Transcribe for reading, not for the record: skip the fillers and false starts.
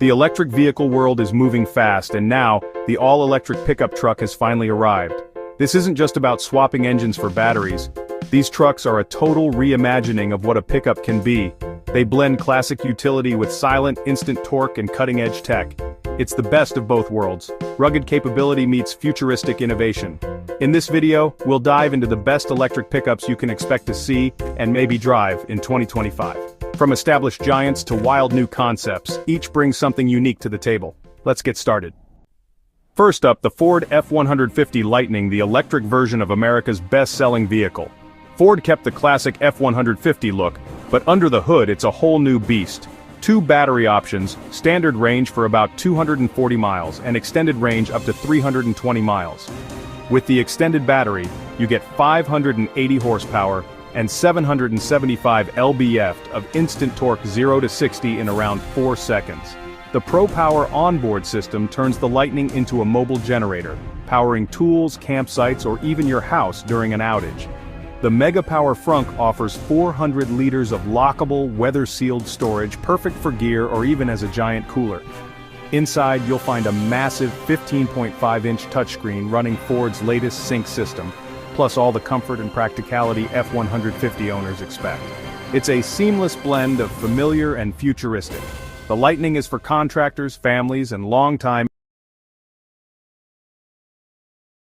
The electric vehicle world is moving fast, and now, the all-electric pickup truck has finally arrived. This isn't just about swapping engines for batteries. These trucks are a total reimagining of what a pickup can be. They blend classic utility with silent, instant torque and cutting-edge tech. It's the best of both worlds. Rugged capability meets futuristic innovation. In this video, we'll dive into the best electric pickups you can expect to see and maybe drive in 2025. From established giants to wild new concepts, each brings something unique to the table. Let's get started. First up, the Ford F-150 Lightning, the electric version of America's best-selling vehicle. Ford kept the classic F-150 look, but under the hood it's a whole new beast. 2 battery options, standard range for about 240 miles and extended range up to 320 miles. With the extended battery, you get 580 horsepower and 775 lb-ft of instant torque 0 to 60 in around 4 seconds. The Pro Power onboard system turns the Lightning into a mobile generator, powering tools, campsites, or even your house during an outage. The Mega Power frunk offers 400 liters of lockable, weather-sealed storage, perfect for gear or even as a giant cooler. Inside, you'll find a massive 15.5-inch touchscreen running Ford's latest sync system, plus all the comfort and practicality F-150 owners expect. It's a seamless blend of familiar and futuristic. The Lightning is for contractors, families, and long-time